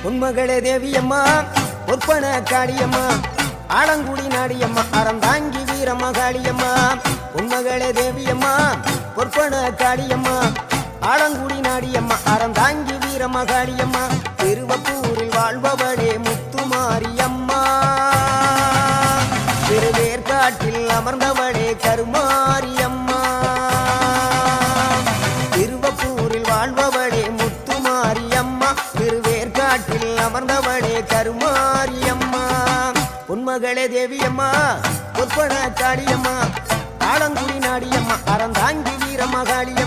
உன்மகளே தேவியம்மா பொற்பன காளியம்மா ஆலங்குடி நாடியம்மா அறந்தாங்கி வீரம்மா காளியம்மா உன்மகளே தேவியம்மா பொற்பன காளியம்மா ஆலங்குடி நாடியம்மா அறந்தாங்கி வீரம்மா காளியம்மா திருவப்பூரில் வாழ்பவளே முத்துமாரியம்மா திருவேற்காட்டில் அமர்ந்தவளே கருமாரியம்மா திருவப்பூரில் வாழ்பவளே முத்துமாரியம்மா திருவேற்காட்டில் அமர்ந்தவளே கருமாரியம்மா உன்மகளே தேவியம்மா பொற்பன காளியம்மா ஆலங்குடி நாடியம்மா அறந்தாங்கி வீரம்மா காளியம்மா